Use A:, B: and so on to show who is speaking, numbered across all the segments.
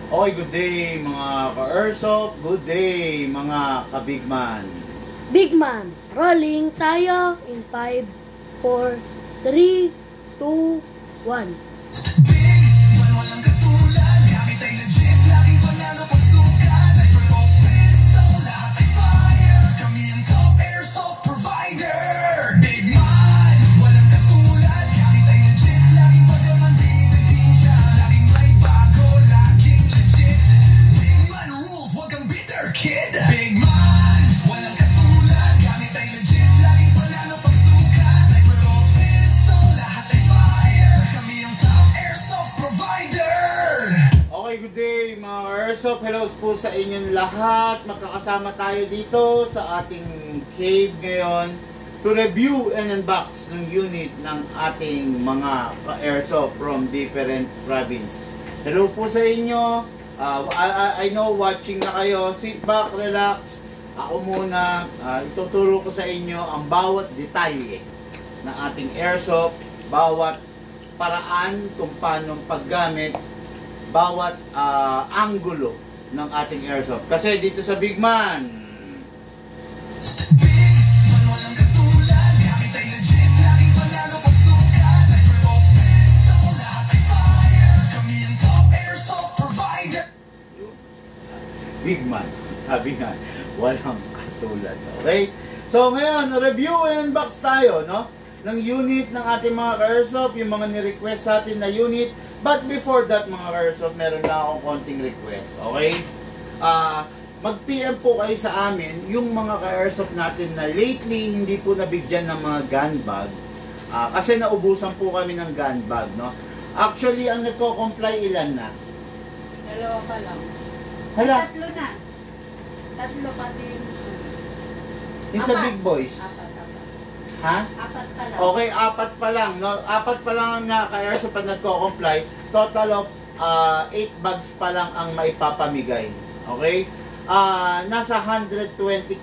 A: Okay, good day mga ka-Airsoft, good day mga ka-Bigman.
B: Bigman, rolling tayo in 5, 4, 3, 2, 1.
C: Walang katulad, gamit ay legit, laging panalo pag sukat. Sniper o pistol, lahat ay fire. Kami ang top airsoft provider. Bigman, walang katulad, gamit ay legit, laging pagkamandin ng pinsya. Laging may bago, laging legit. Bigman rules, wag kang bitter kid. Bigman, walang katulad, gamit ay legit, laging panalo pag sukat. Sniper o pistol, lahat ay fire. Kami ang top airsoft provider.
A: Okay, good day mga ka-Airsoft, hello po sa inyong lahat. Magkakasama tayo dito sa ating cave ngayon to review and unbox ng unit ng ating mga ka-Airsoft from different province. Hello po sa inyo. I know watching na kayo. Sit back, relax. Ako muna, ituturo ko sa inyo ang bawat detalye ng ating airsoft, bawat paraan kung paano paggamit, bawat anggulo ng ating airsoft. Kasi dito sa Bigman,
C: Bigman, walang katulad, gamit ay legit, laging panalo pag sukat. Sniper o pistol, lahat ay fire. Kami ang top airsoft provider.
A: Bigman, sabi nga, walang katulad. Okay? So ngayon, review and unbox tayo, no? Ng unit ng ating mga ka-Airsoft, yung mga ni-request sa atin na unit. But before that mga ka-Airsoft, meron na akong konting request. Okay? Mag-PM po kayo sa amin yung mga ka-Airsoft natin na lately hindi po nabigyan ng mga gun bag. Kasi naubusan po kami ng gun bag, no? Actually, ang nagko-comply ilan na?
D: Dalawa pa lang.
A: Hala,
D: Tatlo na. Tatlo pati yung...
A: yung sa
D: Apat.
A: big boys.
D: Apat.
A: Ha?
D: Apat pa lang.
A: Okay, apat pa lang. No? Apat pa lang ang naka-airsoft pag nagko-comply. Total of 8 bags pa lang ang maipapamigay. Okay? Nasa 120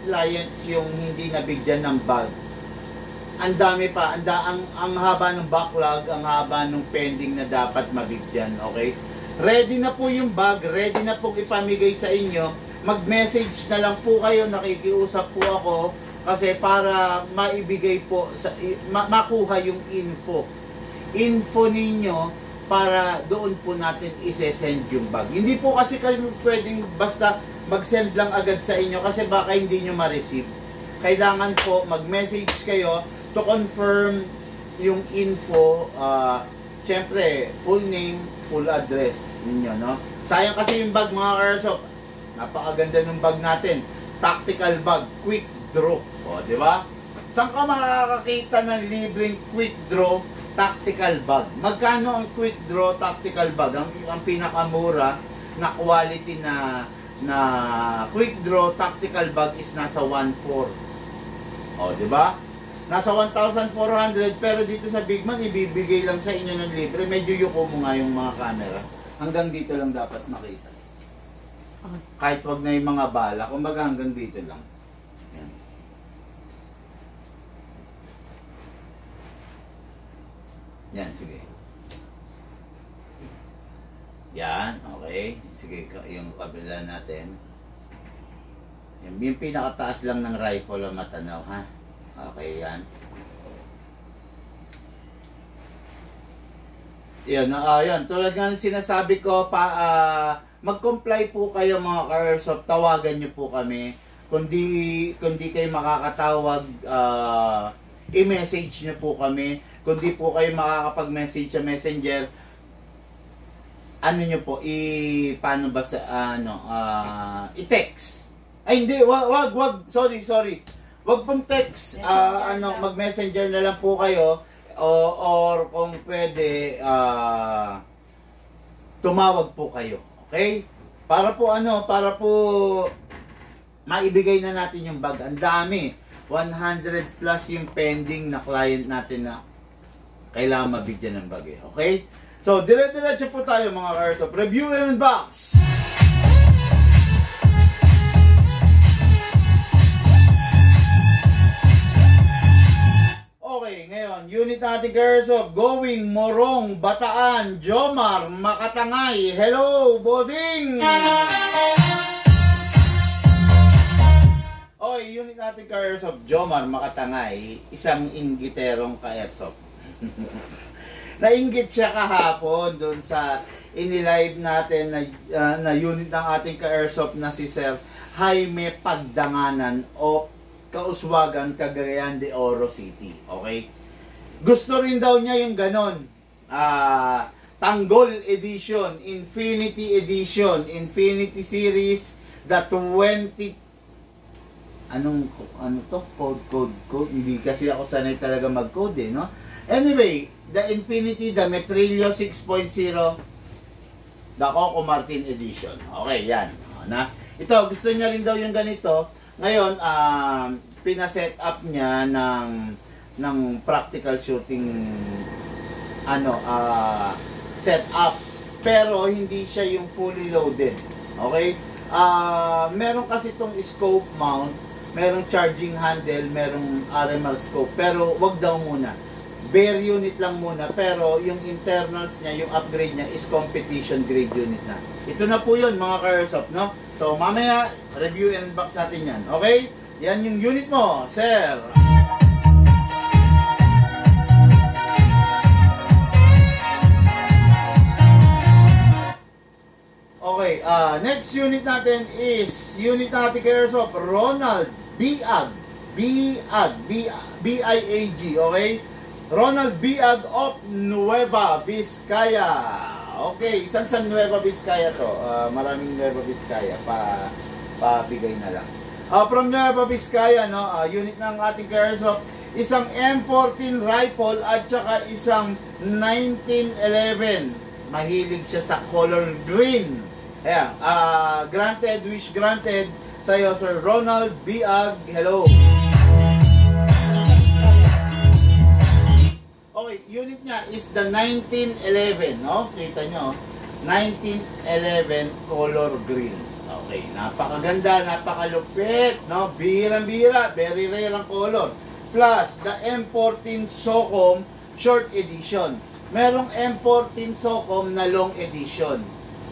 A: clients yung hindi nabigyan ng bag. Ang dami pa. Ang haba ng backlog, ang haba ng pending na dapat mabigyan. Okay? Ready na po yung bag. Ready na pong ipamigay sa inyo. Mag-message na lang po kayo. Nakikiusap po ako. Kasi para maibigay po, makuha yung info ninyo para doon po natin isesend yung bag. Hindi po kasi kayo pwedeng basta mag-send lang agad sa inyo kasi baka hindi nyo ma-receive. Kailangan po mag-message kayo to confirm yung info, syempre full name, full address ninyo, no? Sayang kasi yung bag mga ka-Airsoft, napakaganda ng bag natin, tactical bag, quick draw. O, di ba? Saan ka makakakita ng libreng quick draw tactical bag? Magkano ang quick draw tactical bag? Ang pinakamura na quality na quick draw tactical bag is nasa 1.4. O, di ba? Nasa 1,400 pero dito sa Bigman ibibigay lang sa inyo ng libre. Medyo yuko mo nga yung mga camera. Hanggang dito lang dapat makita. Kahit wag na yung mga bala, kumbaga hanggang dito lang. Yan. Yan, sige. Yan, okay. Sige, yung kabila natin. Yan, yung pinakataas lang ng rifle ang matanaw, ha? Okay, yan. Yan, yan. Tulad nga ng sinasabi ko, mag-comply po kayo mga ka-Airsoft. Tawagan nyo po kami. Kung di kayo makakatawag, i-message nyo po kami. Kung di po kayo makakapag-message sa messenger, ano nyo po, paano ba sa, i-text. Ay, hindi, wag, sorry. Wag pong text, mag-messenger na lang po kayo, or kung pwede, tumawag po kayo. Okay? Para po maibigay na natin yung bag. Ang dami. 100 plus yung pending na client natin na kailangan mabigyan ng bag. Okay? So, dire-diretso po tayo mga ka-Airsoft. Review and unbox! Okay, ngayon, unit natin Airsoft, going Morong, Bataan, Jomar, Makatangay. Hello, bossing! Okay, unit natin Airsoft, Jomar, Makatangay, isang inggiterong ka-airsoft. Nainggit siya kahapon doon sa inilive natin na unit ng ating ka-airsoft na si Sir Jaime Pagdanganan o Kauswagan, Cagayan de Oro City. Okay? Gusto rin daw niya yung ganon. Tanggol Edition, Infinity Edition, Infinity Series, the 20... ano to? Code. Hindi kasi ako sanay talaga mag-code no? Anyway, the Infinity, the Metrillo 6.0, the Coco Martin Edition. Okay, yan. Na? Ito, gusto niya rin daw yung ganito. Ngayon, pina-set up niya ng practical shooting setup. Pero hindi siya yung fully loaded. Okay? Meron kasi itong scope mount, merong charging handle, merong RMR scope. Pero wag daw muna. Bare unit lang muna. Pero yung internals niya, yung upgrade niya is competition grade unit na. Ito na po yun mga ka-airsoft, no? So mamaya, review and unbox natin yan. Okay? Yan yung unit mo, sir. Okay, next unit natin is unit natin Airsoft, Ronald Biag. B-I-A-G, okay? Ronald Biag of Nueva Vizcaya. Okay, saan sa Nueva Vizcaya to? Maraming Nueva Vizcaya, pabigay na lang. From Nueva Vizcaya, no, unit ng ating Airsoft, isang M14 rifle at saka isang 1911. Mahilig siya sa color green. Ayan, granted, wish granted sa'yo, Sir Ronald Biag. Hello. Okay, unit niya is the 1911, no? Kita nyo, 1911 color green. Okay, napakaganda, napakalupit, no? Bihirang-bihira, very rare ang color. Plus, the M14 SOCOM short edition. Merong M14 SOCOM na long edition.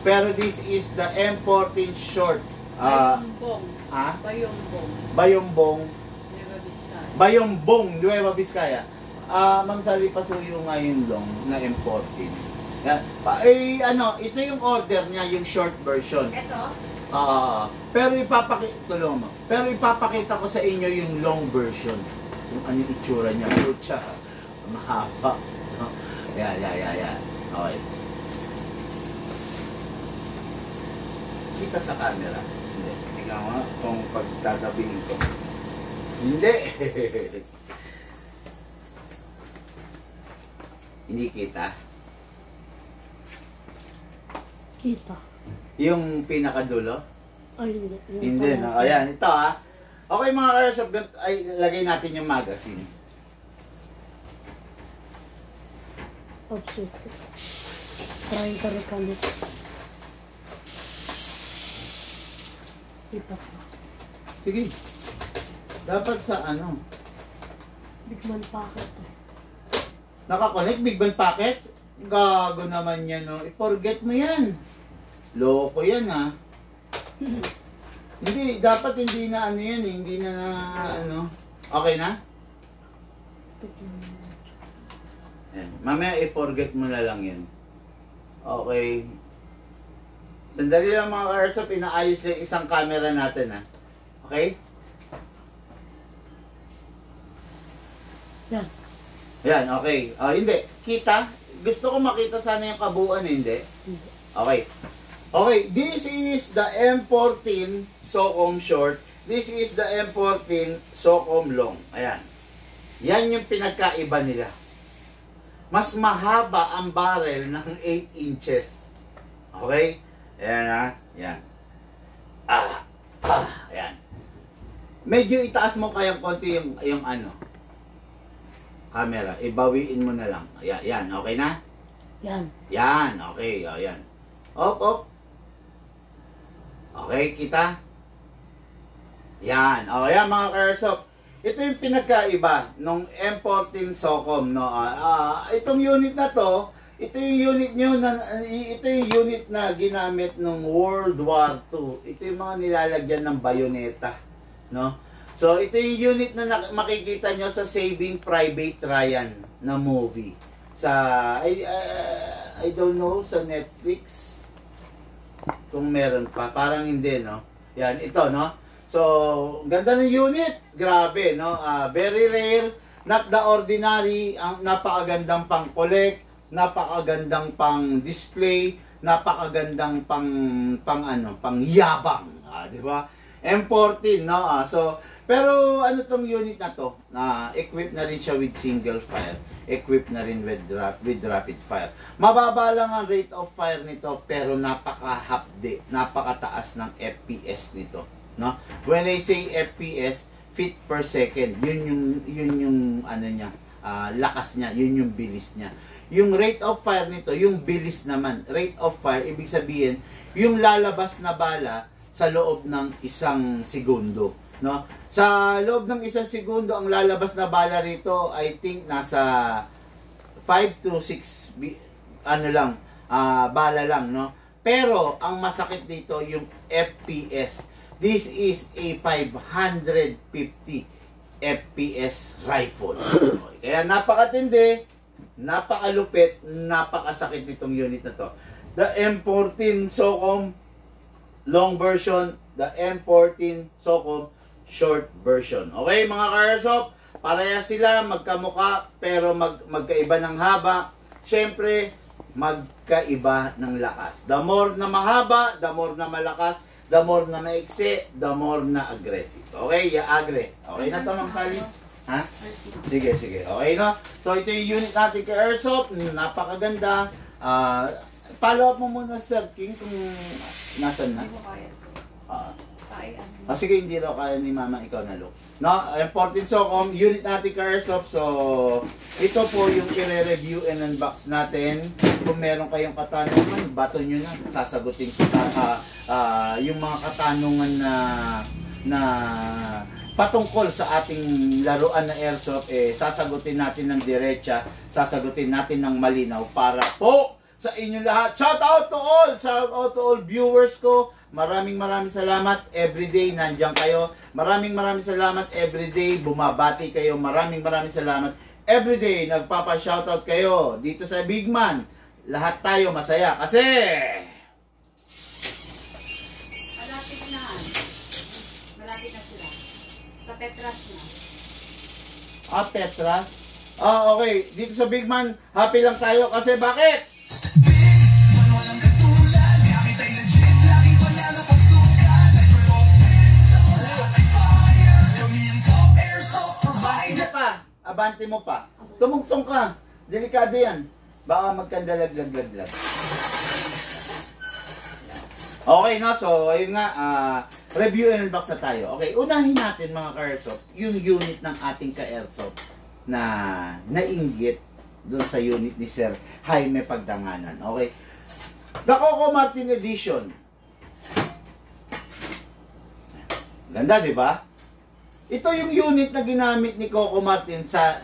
A: Pero this is the M14 short.
D: Bayombong.
A: Ha?
D: Bayombong.
A: Bayombong.
D: Nueva Vizcaya.
A: Bayombong, Nueva Vizcaya. Ma'am Sally, pasuyo nga yung long na M14. Yan. Ito yung order niya, yung short version.
D: Ito?
A: Pero ipapakita ko sa inyo yung long version. Kung ano yung itsura niya. Pucha, mahaba. No? Yan. Okay. Kita sa camera. Hindi. Tingnan mo kung pagtatabihin ko. Hindi. Hindi kita.
B: Kita.
A: Yung pinakadulo?
B: Ay, hindi.
A: Hindi, no? Ayan, ito Okay mga Airsoft, ay lagay natin yung magazine.
B: Opsit. Try ka rin kami. Ipa pa.
A: Sige. Dapat sa
B: Big man packet eh.
A: Nakakonect, Big Bang Packet? Gago naman yan, no? I-forget mo yan. Loko yan, ha? Hindi, dapat hindi na yan, hindi na Okay na? Ayan. Mamaya i-forget mo na lang yan. Okay. Sandali lang mga ka-airsoft, inaayos lang isang camera natin, ha? Okay?
B: Yan.
A: Yan, okay. Hindi. Kita? Gusto ko makita sana yung kabuuan, hindi? Okay. Okay, this is the M14 SOCOM short. This is the M14 SOCOM long. Ayan. Yan yung pinagkaiba nila. Mas mahaba ang barrel ng 8 inches. Okay? Ayan ha. Yan. Ayan. Medyo itaas mo kayang konti yung camera. Ibawiin mo na lang. Yan. Okay na?
B: Yan.
A: Yan. Okay. Yan. Op. Okay, kita? Yan. Yan mga ka-airsoft. ito yung pinagkaiba nung M14 SOCOM, no. Itong unit na to, ito yung unit na ginamit nung World War II. Ito yung mga nilalagyan ng bayoneta, no. So ito yung unit na makikita nyo sa Saving Private Ryan na movie. Sa I don't know sa Netflix kung meron pa, parang hindi, no. Yan, ito, no. So, ganda ng unit. Grabe, no? Very rare. Not the ordinary. Ang napakagandang pang-collect. Napakagandang pang-display. Napakagandang pang-yabang. Di ba? M14, no? So, pero ano tong unit na to? Equipped na rin siya with single fire. Equipped na rin with rapid fire. Mababa lang ang rate of fire nito, pero napaka-hapde. Napakataas ng FPS nito. No? When I say FPS, feet per second, yun yung ano niya, lakas niya, yun yung bilis niya. Yung rate of fire nito, yung bilis naman. Rate of fire, ibig sabihin, yung lalabas na bala sa loob ng 1 segundo, no? Sa loob ng 1 segundo, ang lalabas na bala rito, I think nasa 5 to 6 bala lang, no? Pero ang masakit dito yung FPS. This is a 550 FPS rifle. Kaya napakatindi, napakalupit, napakasakit nitong unit na to. The M14 SOCOM long version, the M14 SOCOM short version. Okay mga ka-airsoft, pareha sila, magkamuka, pero magkaiba ng haba. Siyempre, magkaiba ng lakas. The more na mahaba, the more na malakas. The more na maiksi, the more na aggressive. Okay? Agre. Okay na ito, Ma'am Kali? Ha? Sige, sige. Okay na? So, ito yung unit natin kay Airsoft. Napakaganda. Follow up mo muna, Sir King, kung nasan na.
D: Hindi ko kaya. Kaya.
A: Sige, hindi raw kaya ni Mama, ikaw na, Luke. No? M14 SOCOM, unit natin kay Airsoft. So, ito po yung i-review and unbox natin. Kung meron kayong katanungan, bato nyo na. Sasagutin ko yung mga katanungan na patungkol sa ating laruan na Airsoft, sasagutin natin ng diretsa, sasagutin natin ng malinaw para po sa inyo lahat. Shout out to all! Shout out to all viewers ko. Maraming salamat. Everyday nandiyan kayo. Maraming salamat everyday. Bumabati kayo. Maraming salamat. Everyday nagpapa-shoutout kayo dito sa Big Man. Lahat tayo masaya kasi
D: Malapit na sila. Sa Petras na.
A: Petras. Okay. Dito sa Big Man, happy lang tayo kasi bakit?
C: Walang katulad, gamit ay legit, laging panalo pagsukat. Sniper o pistol, lahat ay fire. Kami ang top airsoft provider.
A: Abante mo pa. Tumungtong ka. Delikado yan. Baka magkandalaglag-laglag. Okay, no? So, ayun nga, review and unbox na tayo. Okay, unahin natin mga ka-airsoft, yung unit ng ating ka-airsoft na nainggit doon sa unit ni Sir Jaime Pagdanganan. Okay. The Coco Martin Edition. Ganda, di ba? Ito yung unit na ginamit ni Coco Martin sa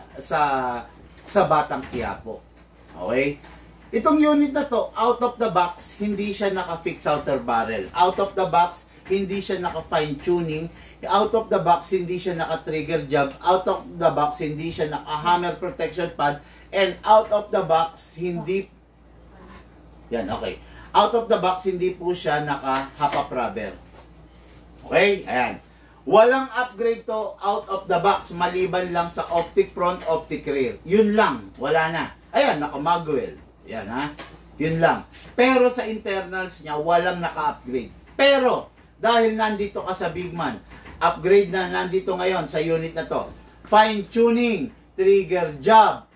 A: Batang Quiapo. Okay? Itong unit na to, out of the box, hindi siya naka-fix outer barrel. Out of the box, hindi siya naka-fine tuning. Out of the box, hindi siya naka-trigger jab. Out of the box, hindi siya naka-hammer protection pad. And out of the box, hindi... Yan, okay. Out of the box, hindi po siya naka-half rubber. Okay? Ayan. Walang upgrade to out of the box, maliban lang sa optic front, optic rear. Yun lang. Wala na. Ayan, naka-magwell. Yan, ha? Yun lang. Pero sa internals niya, walang naka-upgrade. Pero, dahil nandito ka sa Big Man, upgrade na nandito ngayon sa unit na to. Fine tuning, trigger jab,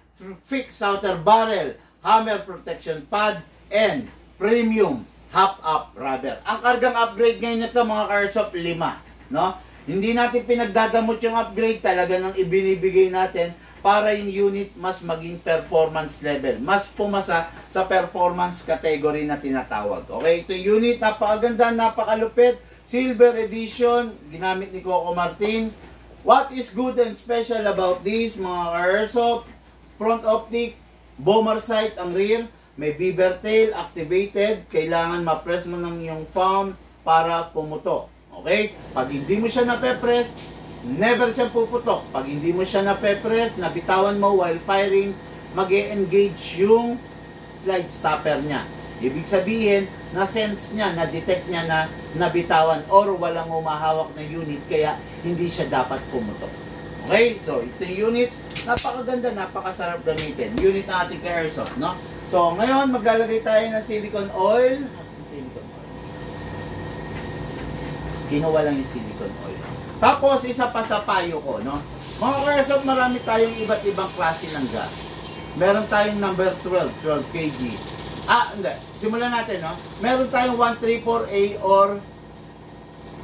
A: fixed outer barrel, hammer protection pad, and premium half-up rubber. Ang kargang upgrade ngayon nito mga ka-airsoft, 5. No? Hindi natin pinagdadamot yung upgrade, talaga nang ibinibigay natin para yung unit mas maging performance level. Mas pumasa sa performance category na tinatawag. Okay, ito yung unit, napakaganda, napakalupit. Silver edition, ginamit ni Coco Martin. What is good and special about this mga airsoft? Front optic, bomber sight ang rear, may beaver tail activated, kailangan ma-press mo ng iyong palm para pumutok. Okay? Pag hindi mo siya nape-press, never siya puputok. Pag hindi mo siya nape-press, nabitawan mo while firing, mag-e-engage yung slide stopper niya. Ibig sabihin, na-sense niya, na-detect niya na nabitawan or walang umahawak na unit kaya hindi siya dapat pumutok. Okay? So, ito yung unit. Napakaganda, napakasarap gamitin. Unit na ating airsoft, no? So, ngayon, maglalagay tayo ng silicone oil. Silicone oil. Kinuha lang yung silicone oil. Tapos, isa pa sa payo ko, no? Mga airsoft, marami tayong iba't ibang klase ng gas. Meron tayong number 12, 12 kg. Hindi. Simulan natin, no? Meron tayong 134A or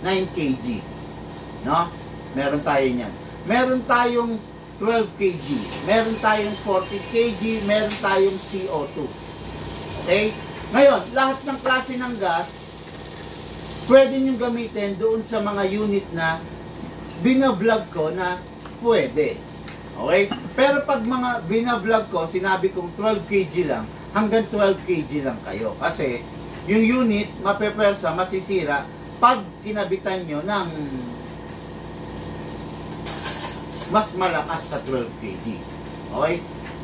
A: 9 kg. No? Meron tayo niyan. Meron tayong 12 kg. Meron tayong 40 kg. Meron tayong CO2. Okay? Ngayon, lahat ng klase ng gas, pwede nyo gamitin doon sa mga unit na binablog ko na pwede. Okay? Pero pag mga binablog ko, sinabi kong 12 kg lang, hanggang 12 kg lang kayo. Kasi, yung unit, mapepersa, masisira, pag kinabitan nyo ng mas malakas sa 12 kg. Okay?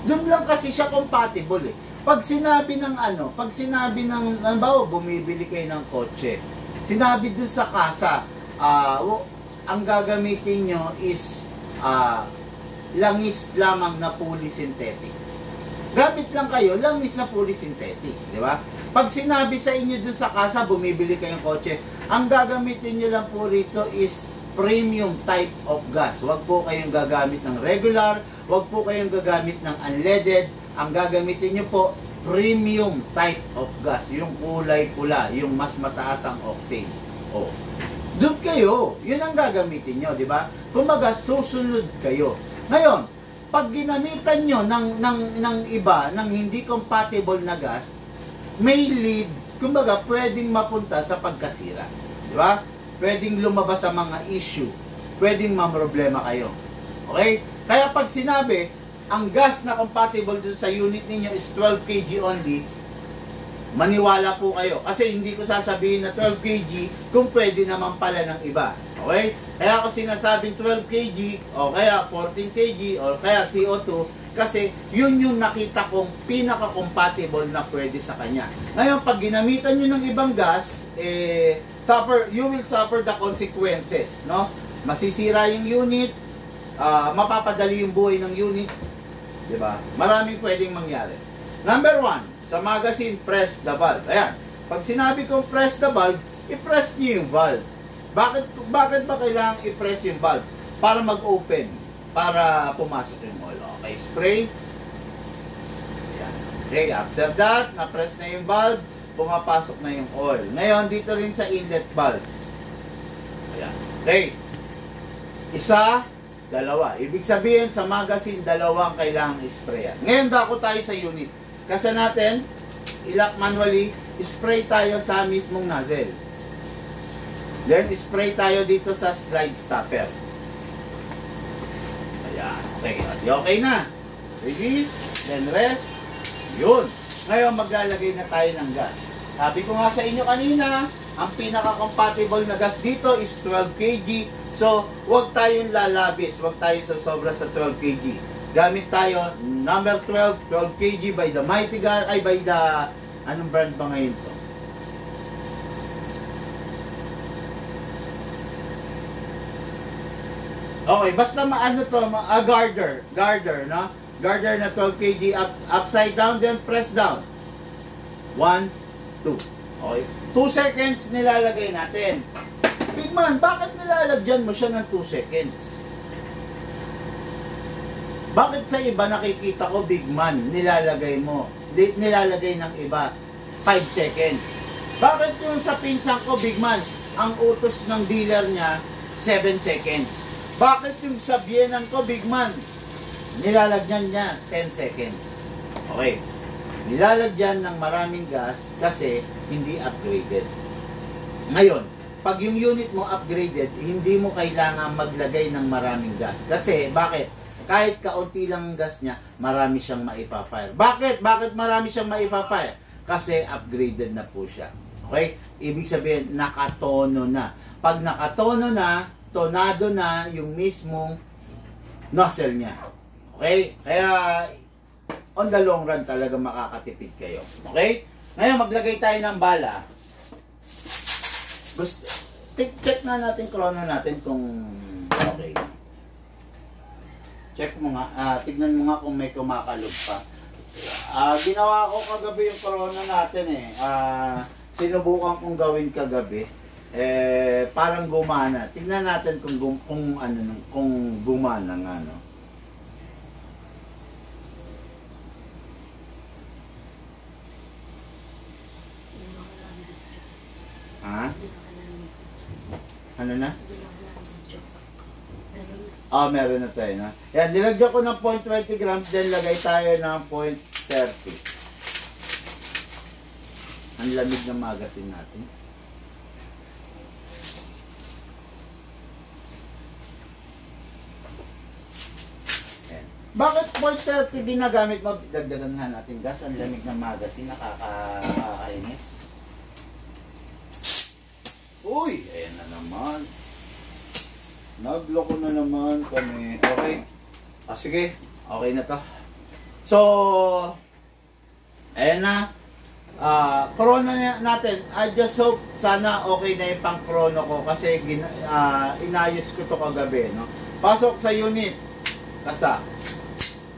A: Doon lang kasi siya compatible eh. Pag sinabi ng pag sinabi ng, halimbawa, bumibili kayo ng kotse, sinabi dun sa kasa, ang gagamitin nyo is langis lamang na polysynthetic. Gamit lang kayo, langis na polysynthetic, di ba? Pag sinabi sa inyo dun sa kasa, bumibili kayong kotse, ang gagamitin nyo lang po rito is premium type of gas. Huwag po kayong gagamit ng regular, huwag po kayong gagamit ng unleaded. Ang gagamitin nyo po, premium type of gas. Yung kulay pula, yung mas mataas ang octane. Oh. Doon kayo, yun ang gagamitin nyo, di ba? Kumaga, susunod kayo. Ngayon, pag ginamitan nyo ng iba, ng hindi compatible na gas, may lead, kumbaga, pwedeng mapunta sa pagkasira. Di ba? Pwedeng lumabas sa mga issue. Pwedeng mamroblema kayo. Okay? Kaya pag sinabi, ang gas na compatible dun sa unit ninyo is 12 kg only, maniwala po kayo. Kasi hindi ko sasabihin na 12 kg kung pwede naman pala ng iba. Okay? Kaya ako sinasabing 12 kg o kaya 14 kg o kaya CO2 kasi yun yung nakita kong pinaka-compatible na pwede sa kanya. Ngayon, pag ginamitan nyo ng ibang gas, you will suffer the consequences. No? Masisira yung unit, mapapadali yung buhay ng unit. Diba? Maraming pwedeng mangyari. Number 1, sa magazine, press the valve. Ayan. Pag sinabi kong press the valve, i-press nyo yung valve. Bakit ba kailangan i-press yung valve? Para mag-open. Para pumasok yung oil. Okay, spray. Ayan. Okay, after that, na-press na yung valve, pumapasok na yung oil. Ngayon, dito rin sa inlet valve. Ayan. Okay. Isa, dalawa. Ibig sabihin, sa magazine, dalawang kailangang isprayan. Ngayon, dako tayo sa unit. Kasi natin, ilak manually, spray tayo sa mismong nozzle. Then, spray tayo dito sa slide stopper. Ayan. Okay. At okay na. Release. Then rest. Yun. Ngayon, maglalagay na tayo ng gas. Sabi ko nga sa inyo kanina, ang pinaka-compatible na gas dito is 12 kg. So, huwag tayong lalabis. Huwag tayong sasobra sa 12 kg. Gamit tayo, number 12, 12 kg by the Mighty Gas, ay by the, anong brand ba ngayon to? Okay, basta maano to, garter, no? Garter na 12 kg, upside down, then press down. 1, 2. Okay, 2 seconds nilalagay natin. Big man, bakit nilalagyan mo siya ng 2 seconds? Bakit sa iba nakikita ko, big man, nilalagay mo, nilalagay ng iba 5 seconds? Bakit yung sa pinsan ko, big man, ang utos ng dealer niya 7 seconds? Bakit yung sa biyenan ko, big man, nilalagyan niya 10 seconds? Okay, nilalagyan ng maraming gas kasi hindi upgraded. Ngayon, pag yung unit mo upgraded, hindi mo kailangan maglagay ng maraming gas. Kasi, bakit? Kahit kaunti lang ang gas niya, marami siyang maipa-fire. Bakit? Bakit marami siyang maipa-fire? Kasi upgraded na po siya. Okay? Ibig sabihin, nakatono na. Pag nakatono na, tonado na yung mismong nozzle niya. Okay? Kaya, on the long run talaga makakatipid kayo. Okay? Ngayon, maglagay tayo ng bala. Check na natin chrono natin kung okay. Check mo nga, tignan mo nga kung may kumakalog pa. Ginawa ko kagabi yung chrono natin eh. Sinubukan kong gawin kagabi. Parang gumana. Tignan natin kung gumana nga, no. Ha? Ano na? Meron na tayo, na. Yan, nilagyan ko ng 0.20 grams, then lagay tayo ng 0.30. Ang lamig ng magazine natin. Yan. Bakit 0.30 ginagamit mo? Dagdagan nga natin gas, ang lamig ng magazine, nakakainis. Uy, ayan na naman. Nagloko na naman kami. Okay. Sige. Okay na to. So, ayan na. Chrono natin. I just hope sana okay na yung pang chrono ko kasi inayos ko to kagabi. No? Pasok sa unit. Kasa.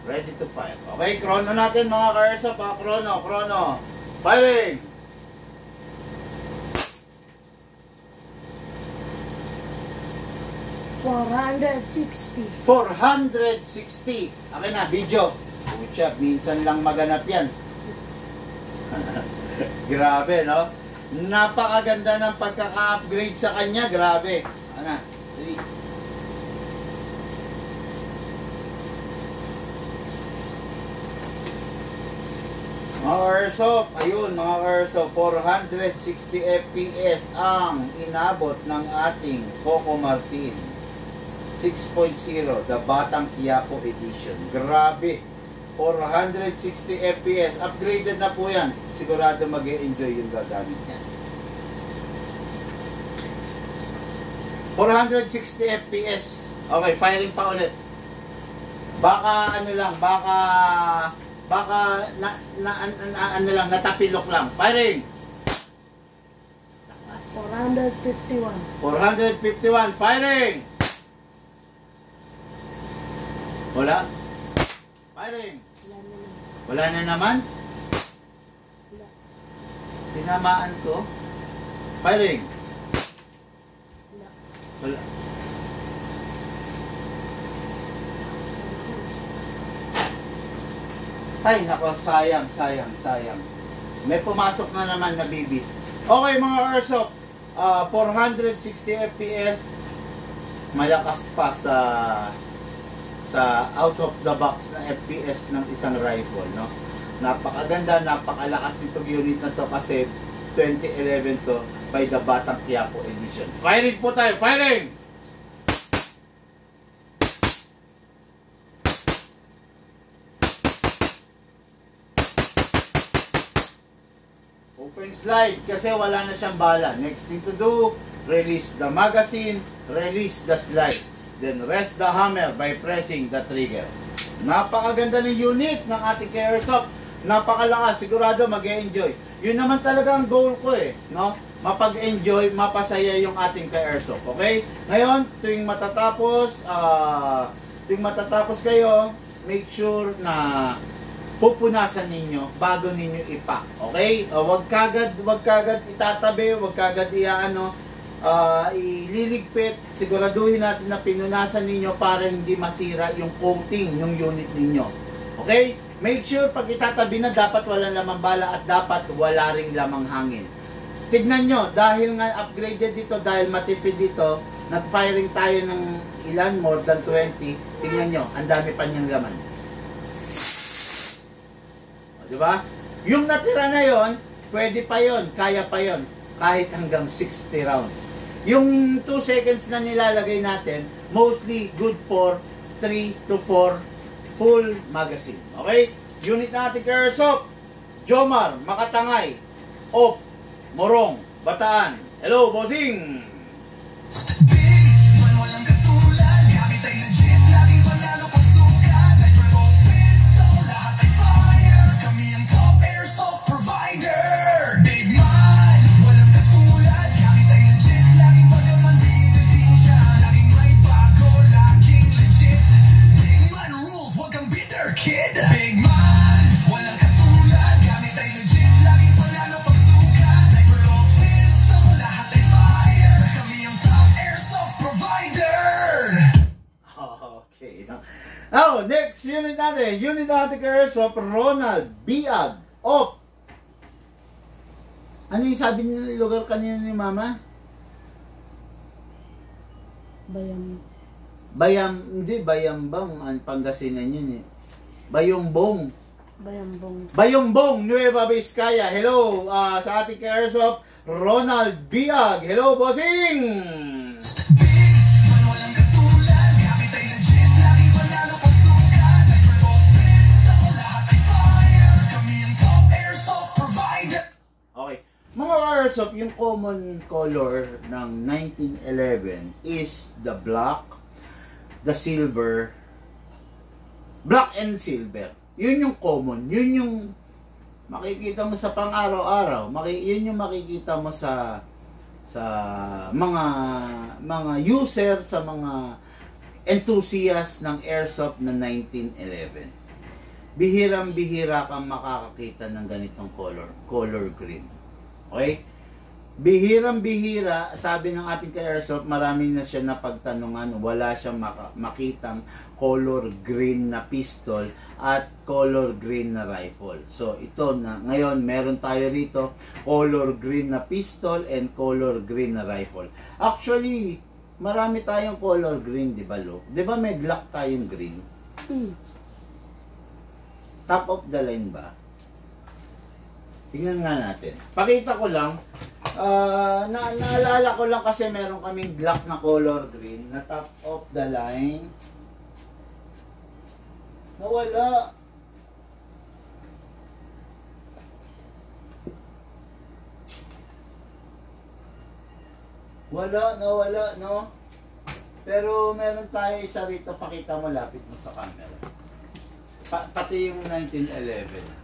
A: Ready to fire. Okay, chrono natin mga ka-airsoft. Chrono. Firing!
B: 460.
A: 460. Akin na, video. Pucha, minsan lang maganap yan. Grabe, no? Napakaganda ng pagkaka-upgrade sa kanya. Grabe. Ano? Dali. Mga airsoft, ayun mga airsoft, 460 FPS ang inabot ng ating Coco Martin 6.0, the Batang Quiapo Edition. Grabe, 460 FPS, upgraded na po yan. Sigurado mag-e-enjoy yung gagamit niya. 460 FPS. Okay, firing pa ulit. Baka ano lang, baka ano lang, natapilok lang. Firing!
B: 451.
A: 451, firing! Wala? Firing! Wala na naman?
B: Wala.
A: Tinamaan ko? Firing!
B: Wala.
A: Wala. Ay, nako, sayang. May pumasok na naman na bibis. Okay, mga airsoft, 460 FPS, malakas pa sa out of the box na FPS ng isang rifle, no? Napakaganda, napakalakas nitong unit na to kasi 2011 to by the Batang Quiapo Edition. Firing po tayo, firing! Open slide kasi wala na siyang bala. Next thing to do, release the magazine, release the slide. Then rest the hammer by pressing the trigger. Napakaganda ng unit ng ating airsoft. Napakalakas, sigurado mag-e-enjoy. Yun naman talaga ang goal ko eh, no? Mapag-enjoy, mapasaya yung ating airsoft. Okay? Ngayon, tuwing matatapos kayo, make sure na pupunasan ninyo bago ninyo ipak. Okay? Wag kagad itatabi, wag kagad ililigpit. Siguraduhin natin na pinunasan ninyo para hindi masira yung coating ng unit ninyo. Okay? Make sure pag itatabi na dapat walang lamang bala at dapat wala ring lamang hangin. Tignan nyo, dahil nga upgraded dito, dahil matipid dito, nag-firing tayo ng ilan, more than 20. Tignan nyo, ang dami pa niyang laman. Diba? Yung natira na yon, pwede pa yon, kaya pa yon, kahit hanggang 60 rounds. Yung 2 seconds na nilalagay natin, mostly good for 3 to 4 full magazine. Okay? Unit natin kay Airsoft, Jomar, Makatangay, Op, Morong, Bataan. Hello, bossing!
C: Big man walang katulad, gamit ay legit, laging panalo pagsukat. Sniper o pistol, lahat ay fire. Kami ang top airsoft provider. Big man walang katulad, gamit ay legit, laging pagaman din siya. Laging may bago, laging legit. Big man rules, wag kang bitter kid. Big man walang katulad, gamit ay legit, laging panalo pagsukat. Sniper o pistol, lahat ay fire. Kami ang top airsoft provider.
A: Okay. Now, next unit natin. Unit natin kay Airsoft, Ronald Biag, Op. Ano yung sabi ng lugar kanina ni Mama? Hindi, Bayambang. Ang Pangasinan yun eh. Bayombong. Bayombong, Nueva Vizcaya. Hello, sa ating kay Airsoft, Ronald Biag. Hello, bossing!
C: Man walang katulad, gamit ay legit, laging panalo pagsukat. Sniper o pistol, lahat ay fire. Kami ang top airsoft provider.
A: Okay. Mga Airsoft, yung common color ng 1911 is the black, the silver, black and silver. Yun yung common. Yun yung makikita mo sa pang-araw-araw. Yun yung makikita mo sa mga user, sa mga enthusiast ng Airsoft na 1911. Bihirang-bihira kang makakakita ng ganitong color green. Okay? Bihirang-bihira, sabi ng ating ka-Airsoft, marami na siya napagtanungan, wala siyang makitang color green na pistol at color green na rifle. So, ito na, ngayon, meron tayo rito, color green na pistol and color green na rifle. Actually, marami tayong color green, di ba, Lo? Di ba may Glock tayong green? Top of the line ba? Tingnan nga natin. Pakita ko lang. Naalala ko lang kasi meron kaming Glock na color green na top of the line. Nawala. Nawala, no? Pero meron tayo isa rito. Pakita mo, lapit mo sa camera. Pati yung 1911.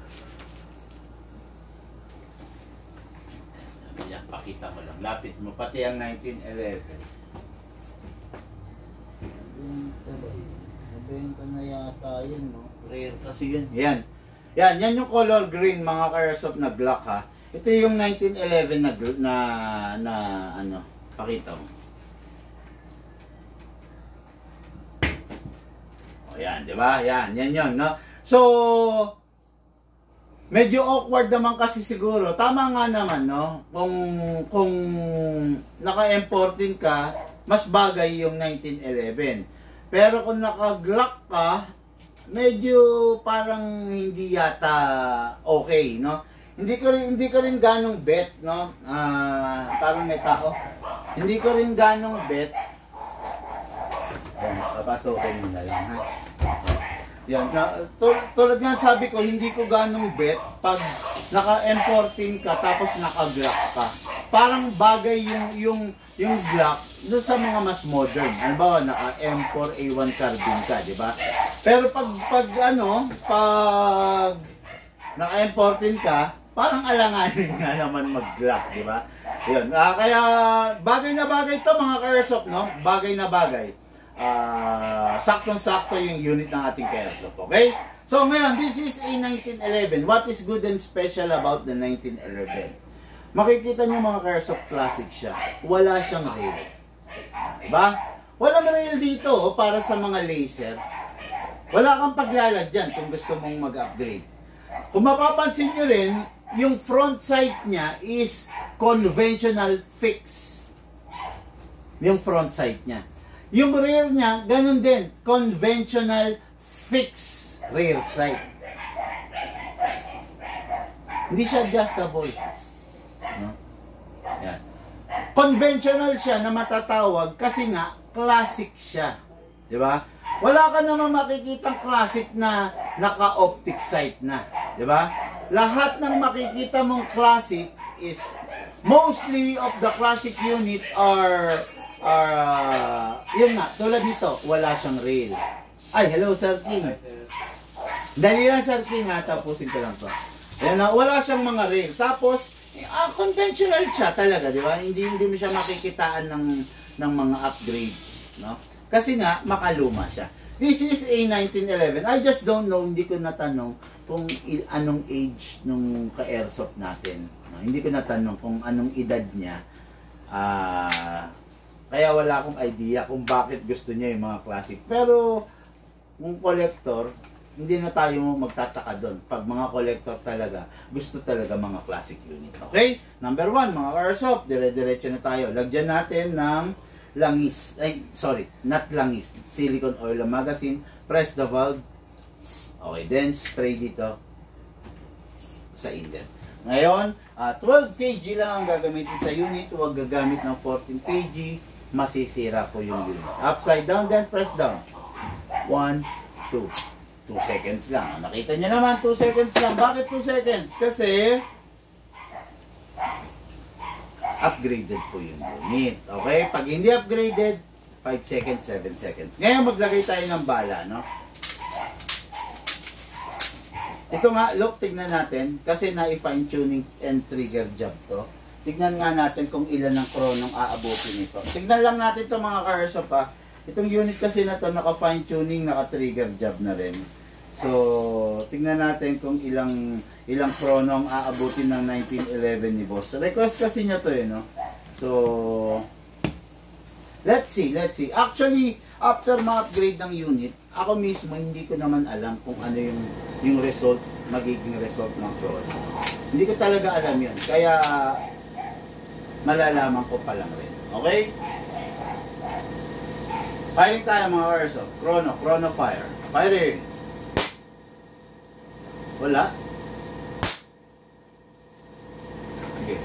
A: Yan, pakita mo lang. Lapit mo. Pati ang 1911. Nabenta na yata yun, no? Rare kasi yun. Yan. Yan yung color green, mga ka-Airsoft na Glock, ha. Ito yung 1911 na ano, pakita mo. O, yan, di ba? Yan yun, no? So, medyo awkward naman kasi siguro. Tama nga naman, no? Kung naka-M14 ka, mas bagay yung 1911. Pero kung naka-Glock ka, medyo parang hindi yata okay, no? Hindi ko rin ganong bet, no? Parang may tao. Hindi ko rin ganong bet. Ayan, papasokin mo na lang, ha? Yan, tulad nga sabi ko, hindi ko ganong bet pag naka-M14 ka tapos naka-Glock ka. Parang bagay yung Glock doon sa mga mas modern. Ano ba, naka-M4A1 carbine ka, di ba? Pero pag naka-M14 ka, parang alanganin nga naman mag-Glock, di ba? Yan, kaya bagay na bagay to mga ka-Airsoft, no? Bagay na bagay. Saktong-sakto yung unit ng ating Airsoft, okay? So ngayon, this is a 1911. What is good and special about the 1911? Makikita nyo mga Airsoft classic siya. Wala siyang rail. Diba? Walang rail dito para sa mga laser. Wala kang paglalagyan kung gusto mong mag-upgrade. Kung mapapansin nyo rin, yung front sight niya is conventional fix. Yung front sight niya. Yung rear niya, ganun din. Conventional fixed rear sight. Hindi siya adjustable. No? Yan. conventional siya na matatawag kasi nga classic siya. Di ba? Wala ka naman makikitang classic na naka-optic sight na. Di ba? Lahat ng makikita mong classic is mostly of the classic unit are yun nga, tulad dito, wala siyang rail. Ay, hello Sir King. Dali lang Sir King ha, tapusin ko lang to. Ayan na, wala siyang mga rail. Tapos, conventional siya talaga, di ba? Hindi mo siya makikitaan ng mga upgrades, no? Kasi nga, makaluma siya. This is a 1911. I just don't know, hindi ko natanong kung anong age nung ka-airsoft natin. No? Hindi ko natanong kung anong edad niya. Kaya wala akong idea kung bakit gusto niya yung mga classic. Pero, kung collector, hindi na tayo magtataka doon. Pag mga collector talaga, gusto talaga mga classic unit. Okay? Number 1, mga airsoft. Dire-diretso na tayo. Lagyan natin ng langis. Ay, sorry. Not langis. Silicone oil magazine. Press the valve. Okay. Then, spray dito sa inlet. Ngayon, 12 kg lang ang gagamitin sa unit. Huwag gagamit ng 14 kg. Masisira po yung unit. Upside down, then press down. 1, 2. 2 seconds lang. Nakita nyo naman, 2 seconds lang. Bakit 2 seconds? Kasi upgraded po yung unit. Okay? Pag hindi upgraded, 5 seconds, 7 seconds. Ngayon, maglagay tayo ng bala, no? Ito nga, look, tignan natin. Kasi na-fine tuning and trigger job to. Tignan nga natin kung ilan ang kronong aabutin nito. Tignan lang natin ito mga ka-airsoft pa. Itong unit kasi na to naka-fine tuning, naka-trigger job na rin. So, tignan natin kung ilang kronong aabutin ng 1911 ni Boss. Request kasi niya to no? So, let's see. Actually, after ma-upgrade ng unit, ako mismo hindi ko naman alam kung ano yung result, magiging result ng chrono. Hindi ko talaga alam yun. Kaya, malalaman ko pa lang rin. Okay? Firing tayo mga airsoft. Chrono fire. Firing. Wala. Sige.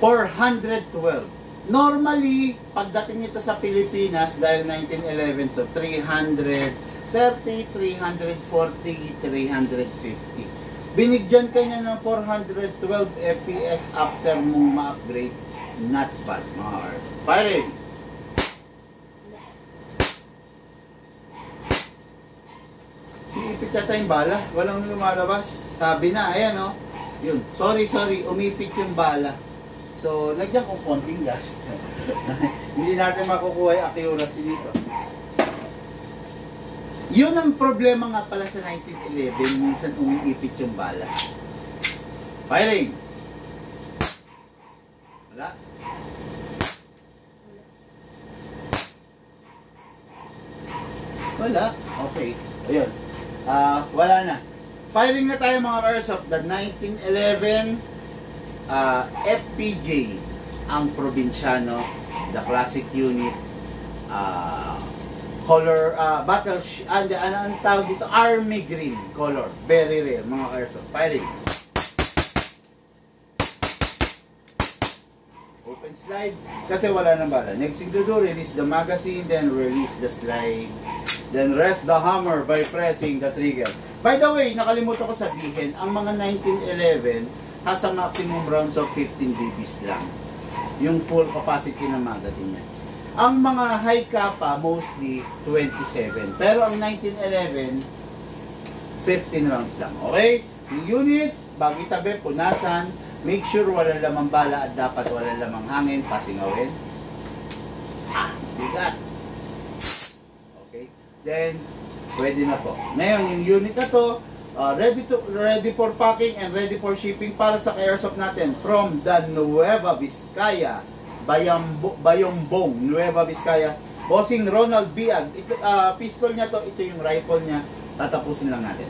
A: 412. Normally, pagdating nito sa Pilipinas, dahil 1911 to, 330, 340, 350. Binigyan kanya ng 412 FPS after mong ma-upgrade. Not bad, mga airsoft. Firing. Iipit yata yung bala. Walang lumalabas. Sabi na, ayan o. Yun. Sorry. Umipit yung bala. So, lagyan kong konting gas. Hindi natin makukuha yung accuracy dito. Yun ang problema nga pala sa 1911. Minsan umiipit yung bala. Firing! Wala? Wala? Okay. Ayun. Wala na. Firing na tayo mga airsoft. The 1911 FPJ ang probinsyano, the classic unit, color, battle, ang tawag dito, army green color. Very rare mga airsoft. Firing. Open slide. Kasi wala nang bala. Next thing to do, release the magazine, then release the slide. Then rest the hammer by pressing the trigger. By the way, nakalimutan ko sabihin, ang mga 1911 has a maximum rounds of 15 BBs lang. Yung full capacity ng magazine niya. Ang mga high kappa, mostly 27. Pero ang 1911, 15 rounds lang. Okay? Yung unit, bago itabi, punasan, make sure walang lamang bala at dapat walang lamang hangin, pasingawin. Bigat. Then, pwede na po. Ngayon, yung unit na to, ready for packing and ready for shipping para sa airsoft natin from the Nueva Vizcaya, Bayombong, Nueva Vizcaya. Bossing Ronald Biag. Ito, pistol niya to, ito yung rifle niya. Tatapusin lang natin.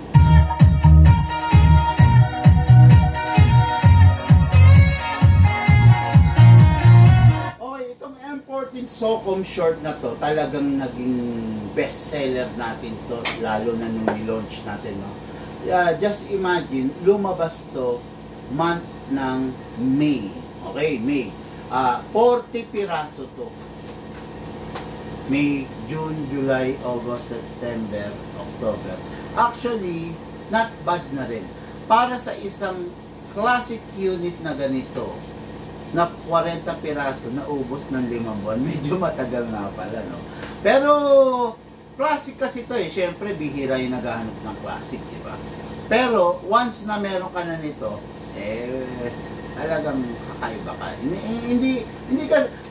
A: M14 Socom short na to, talagang naging best seller natin to, lalo na nung i-launch natin, no? Just imagine, lumabas to month ng May. Okay, May. 40 piraso to. May, June, July, August, September, October. Actually, not bad na rin. Para sa isang classic unit na ganito, na 40 piraso, na ubos ng 5 buwan, medyo matagal nga pala, no? Pero, classic kasi ito eh. Siyempre, bihira yung naghahanap ng classic, di ba? Pero, once na meron ka na nito, talagang kakaiba ka. Hindi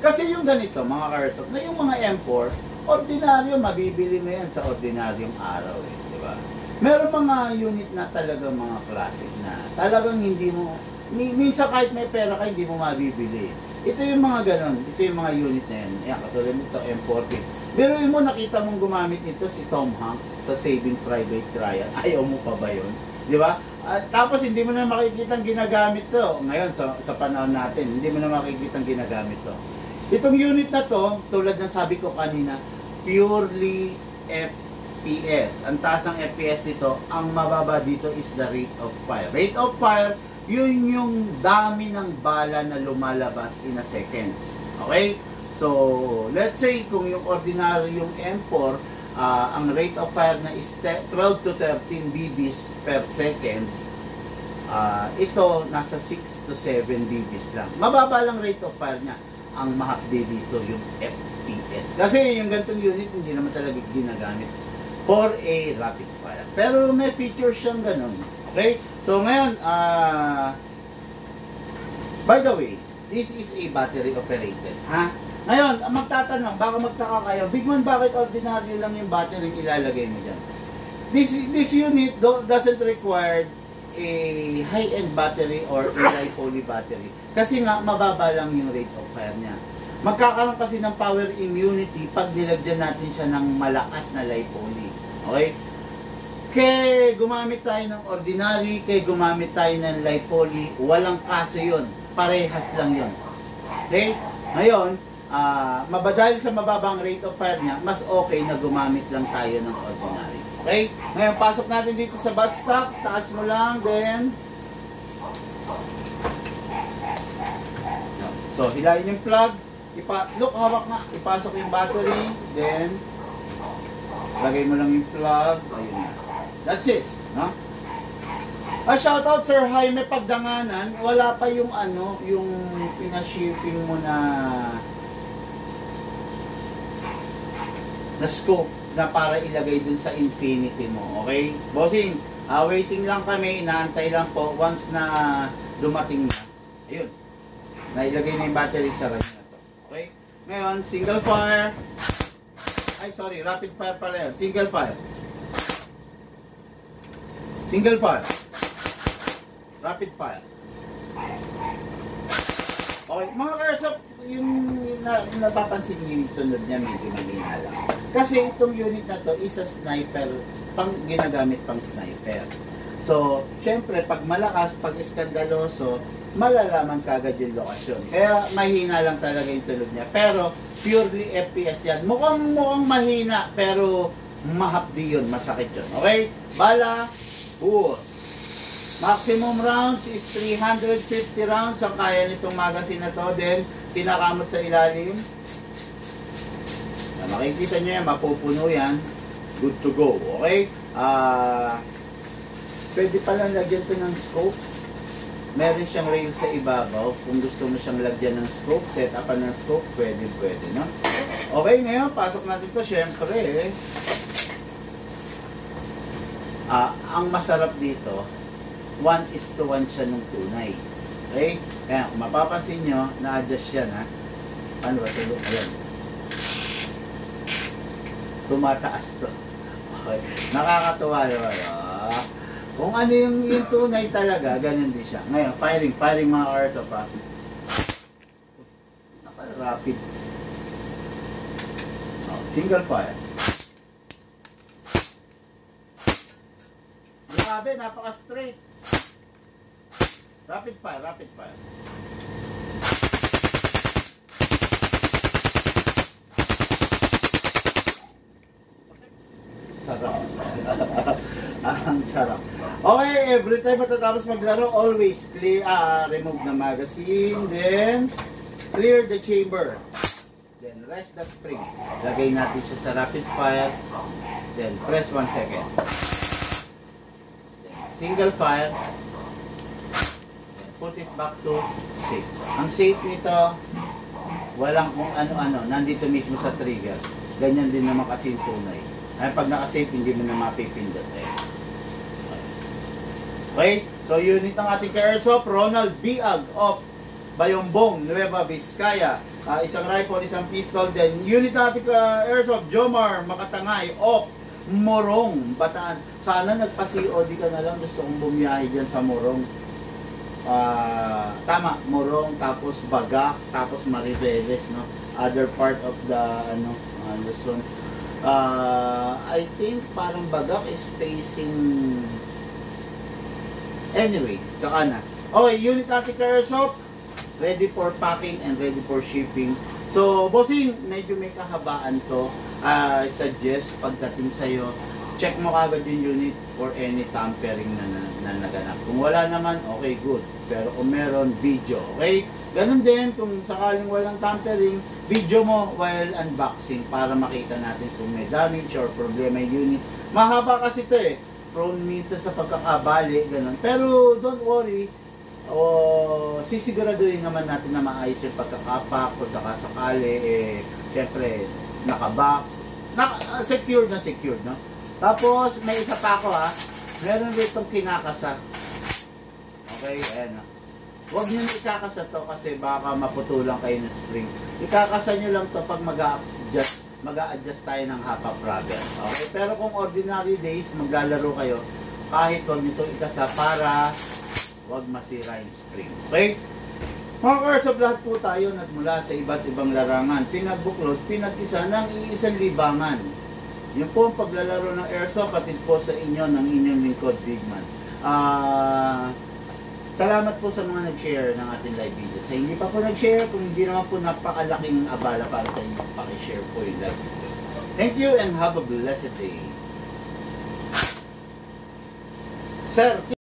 A: kasi yung ganito, mga Carsoft, na yung mga M4, ordinaryo, mabibili na yan sa ordinaryong araw eh, di ba? Meron mga unit na talagang mga classic na talagang hindi mo, minsan kahit may pera ka, hindi mo mabibili. Ito yung mga ganon, ito yung mga unit na yan. Yan, katulad nito, M40. Pero yung mo, nakita mong gumamit nito si Tom Hanks sa Saving Private Ryan. Ayaw mo pa ba yun? Di ba? Tapos hindi mo na makikitang ginagamit to. Ngayon, sa panahon natin, hindi mo na makikitang ginagamit to. Itong unit na to, tulad ng sabi ko kanina, purely FPS. Ang taas ng FPS nito, ang mababa dito is the rate of fire. Rate of fire, yun yung dami ng bala na lumalabas in a seconds. Okay? So, let's say kung yung ordinary yung M4, ang rate of fire na is 12 to 13 BBs per second, ito nasa 6 to 7 BBs lang. Mababa lang rate of fire niya. Ang mahapdi dito yung FPS. Kasi yung ganitong unit hindi naman talaga ginagamit for a rapid fire. Pero may features siyang ganun. Okay? So ngayon, by the way, this is a battery operated. Ha? Ngayon, magtatanong, baka magtaka kayo, Bigman, bakit ordinaryo lang yung battery ilalagay mo dyan? This unit doesn't require a high-end battery or a li-poly battery. Kasi nga, mababa lang yung rate of fire niya. Magkakaroon kasi ng power immunity pag nilagyan natin siya ng malakas na li-poly. Okay? Kaya gumamit tayo ng ordinary, kaya gumamit tayo ng li-poly, walang kaso yun. Parehas lang yun. Okay? Ngayon, dahil sa mababang rate of fire niya, mas okay na gumamit lang tayo ng ordinary. Okay? Ngayon, pasok natin dito sa buttstock. Taas mo lang, then so, hilayin yung plug. Look, hawak nga. Ipasok yung battery. Then, lagay mo lang yung plug. Ayun na. That's it. No? Shoutout Sir Jaime Pagdanganan. Wala pa yung yung pinashipping mo na scope na para ilagay dun sa Infinity mo. Okay? Bossing, waiting lang kami. Inaantay lang po. Once na dumating na. Ayun. Nailagay na yung battery sa kanya na to. Okay? Ngayon, single fire. Ay, sorry. Rapid fire pala yun. Single fire. Single fire. Rapid fire. Okay, mga Carsoft, yung napapansin niyo yung tunog niya medyo mahina lang. Kasi itong unit na to is a sniper, ginagamit pang sniper. So, syempre, pag malakas, pag iskandaloso, malalaman kagad yung lokasyon. Kaya mahina lang talaga yung tunog niya. Pero, purely FPS yan. Mukhang mahina, pero mahapdi yun, masakit yun. Okay? Bala, buhos. Maximum rounds is 350 rounds ang kaya nitong magazine na to. Then, pinakamot sa ilalim. Makikita nyo yan, mapupuno yan. Good to go. Okay? Pwede pala lagyan to ng scope. Meron siyang rail sa ibabaw. Kung gusto mo siyang lagyan ng scope, set upan ng scope, pwede, no? Okay, ngayon, pasok natin to. Siyempre, ang masarap dito, 1:1 siya nung tunay. Okay? Kaya kung mapapansin nyo, na-adjust yan, ha? Ano ba ito? Ayan. Tumataas to. Okay. Nakakatuwa naman. Kung ano yung tunay talaga, ganun din siya. Ngayon, firing mga hours of naka-rapid. Single fire. Grabe, napaka-straight. Rapid fire. Sarap. Ang sarap. Okay, every time matatapos maglaro, always clear, remove the magazine, then clear the chamber. Then rest the spring. Lagay natin siya sa rapid fire. Then press 1 second. Then single fire. Then put it back to safe. Ang safe nito, walang kung ano-ano. Nandito mismo sa trigger. Ganyan din naman kasi yung tunay. Ay pag naka-safe, hindi mo na mapipindot. Okay? So unit ng ating ka-airsoft, Ronald Biag of Bayombong, Nueva Vizcaya. Isang rifle, isang pistol. Then unit natin airsoft, Jomar Makatangay of Morong, Bataan. Sana nagpa-COD ka na lang. Gusto kong bumiyahe dyan sa Morong. Tama, Morong, tapos Bagak, tapos Mariveles, no? Other part of the Luzon. I think parang Bagak is facing, anyway, sa kanan. Okay, unit natin airsoft, ready for packing and ready for shipping. So, bossing, medyo may kahabaan to. I suggest pagdating sa'yo, check mo kagad yung unit for any tampering na naganap. Kung wala naman, okay, good. Pero kung meron, video, okay? Ganun din, kung sakaling walang tampering, video mo while unboxing para makita natin kung may damage or problema yung unit. Mahaba kasi ito eh. Prone minsan sa pagkakabali, ganun. Pero don't worry, sisiguraduhin naman natin na maayos yung pagkakapak kung sakasakali, syempre nakabox, secured na secured, no? Tapos may isa pa ako meron ditong kinakasa. Okay, ayan. Huwag nyo ikakasa to kasi baka maputulang kayo ng spring. Ikakasa nyo lang to pag mag-a-adjust tayo ng hop-up rubber. Okay, pero kung ordinary days maglalaro kayo, kahit huwag nyo itong ikasa para huwag masira yung spring. Okay? Mga ka-airsoft, lahat po tayo nagmula sa iba't ibang larangan. Pinagbuklod, pinag-isa ng iisang libangan. Yung po ang paglalaro ng airsoft, patid po sa inyo ng inyong lingkod, Bigman. Salamat po sa mga nag-share ng ating live video. Sa hindi pa po nag-share, kung hindi naman po napakalaking abala para sa inyo, pakishare po yung live video. Thank you and have a blessed day. Sir,